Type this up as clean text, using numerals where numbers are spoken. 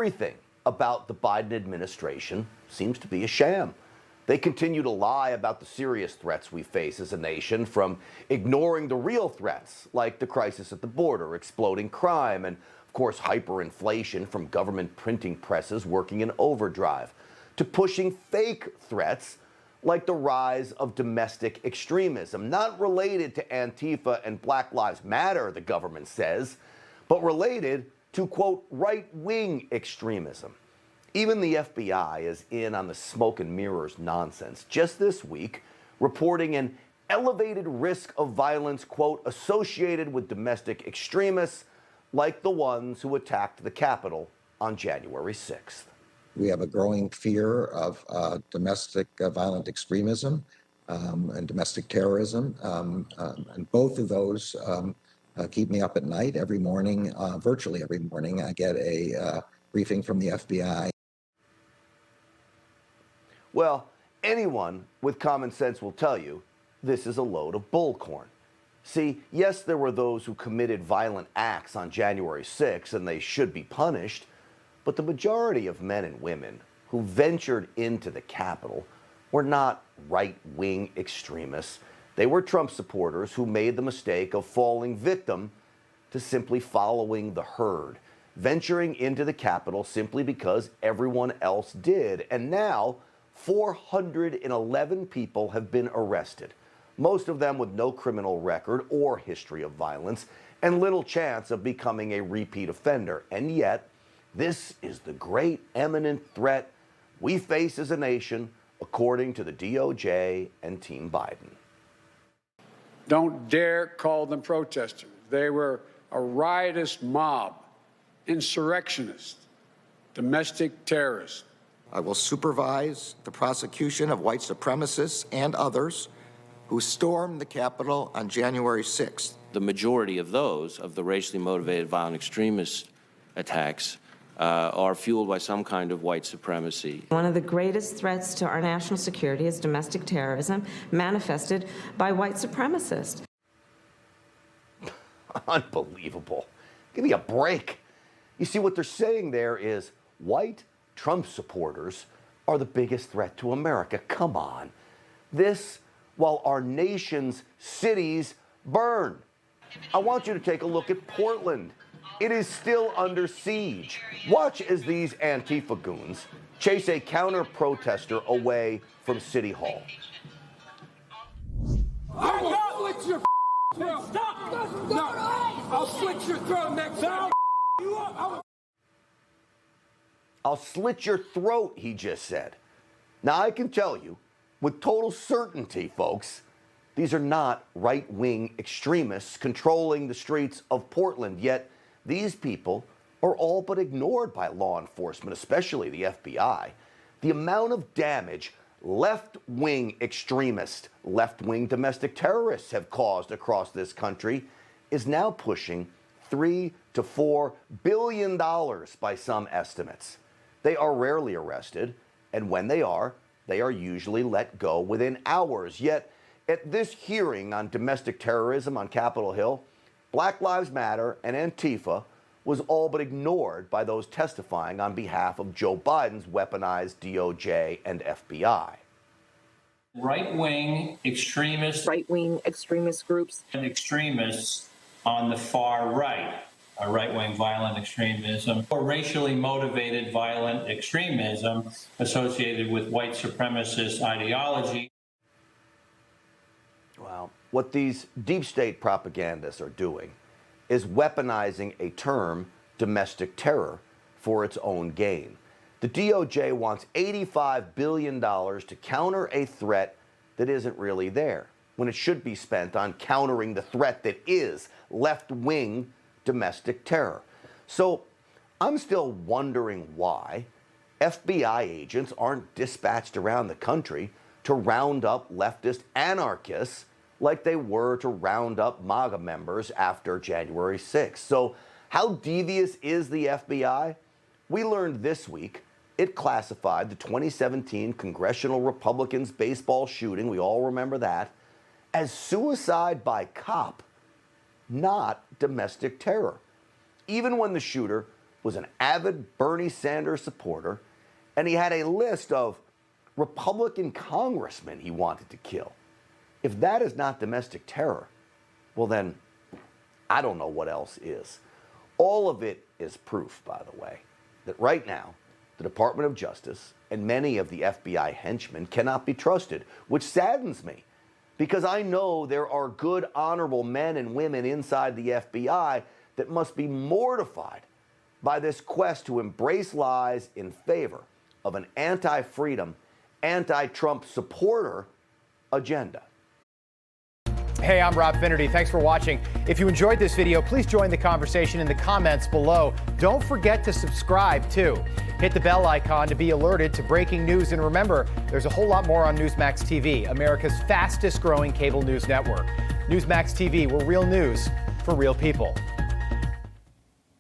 Everything about the Biden administration seems to be a sham. They continue to lie about the serious threats we face as a nation, from ignoring the real threats, like the crisis at the border, exploding crime, and, of course, hyperinflation from government printing presses working in overdrive, to pushing fake threats like the rise of domestic extremism, not related to Antifa and Black Lives Matter, the government says, but related to, quote, right-wing extremism. Even the FBI is in on the smoke and mirrors nonsense. Just this week, reporting an elevated risk of violence, quote, associated with domestic extremists like the ones who attacked the Capitol on January 6th. We have a growing fear of domestic violent extremism and domestic terrorism. And both of those keep me up at night. Every morning, virtually every morning, I get a briefing from the FBI. Well, anyone with common sense will tell you this is a load of bullcorn. See, yes, there were those who committed violent acts on January 6th, and they should be punished, but the majority of men and women who ventured into the Capitol were not right-wing extremists. They were Trump supporters who made the mistake of falling victim to simply following the herd, venturing into the Capitol simply because everyone else did. And now, 411 people have been arrested, most of them with no criminal record or history of violence, and little chance of becoming a repeat offender. And yet, this is the great imminent threat we face as a nation, according to the DOJ and Team Biden. Don't dare call them protesters. They were a riotous mob, insurrectionists, domestic terrorists. I will supervise the prosecution of white supremacists and others who stormed the Capitol on January 6th. The majority of those, of the racially motivated violent extremist attacks, are fueled by some kind of white supremacy. One of the greatest threats to our national security is domestic terrorism manifested by white supremacists. Unbelievable. Give me a break. You see, what they're saying there is white Trump supporters are the biggest threat to America. Come on. This while our nation's cities burn. I want you to take a look at Portland. It is still under siege. Watch as these Antifa goons chase a counter-protester away from City Hall. I'll slit your throat. Stop! No, I'll slit your throat next time. I'll slit your throat, he just said. Now, I can tell you with total certainty, folks, these are not right-wing extremists controlling the streets of Portland, yet these people are all but ignored by law enforcement, especially the FBI. The amount of damage left-wing extremists, left-wing domestic terrorists have caused across this country is now pushing $3 to $4 billion by some estimates. They are rarely arrested, and when they are usually let go within hours. Yet, at this hearing on domestic terrorism on Capitol Hill, Black Lives Matter and Antifa was all but ignored by those testifying on behalf of Joe Biden's weaponized DOJ and FBI. Right-wing extremists groups and extremists on the far right. Right-wing violent extremism or racially motivated violent extremism associated with white supremacist ideology. Well, what these deep state propagandists are doing is weaponizing a term, domestic terror, for its own gain. The DOJ wants $85 billion to counter a threat that isn't really there, when it should be spent on countering the threat that is left-wing domestic terror. So I'm still wondering why FBI agents aren't dispatched around the country to round up leftist anarchists like they were to round up MAGA members after January 6th. So how devious is the FBI? We learned this week it classified the 2017 Congressional Republicans baseball shooting, we all remember that, as suicide by cop, not domestic terror, even when the shooter was an avid Bernie Sanders supporter, and he had a list of Republican congressmen he wanted to kill. If that is not domestic terror, well then, I don't know what else is. All of it is proof, by the way, that right now, the Department of Justice and many of the FBI henchmen cannot be trusted, which saddens me, because I know there are good, honorable men and women inside the FBI that must be mortified by this quest to embrace lies in favor of an anti-freedom, anti-Trump supporter agenda. Hey, I'm Rob Finnerty. Thanks for watching. If you enjoyed this video, please join the conversation in the comments below. Don't forget to subscribe, too. Hit the bell icon to be alerted to breaking news. And remember, there's a whole lot more on Newsmax TV, America's fastest growing cable news network. Newsmax TV, where real news for real people.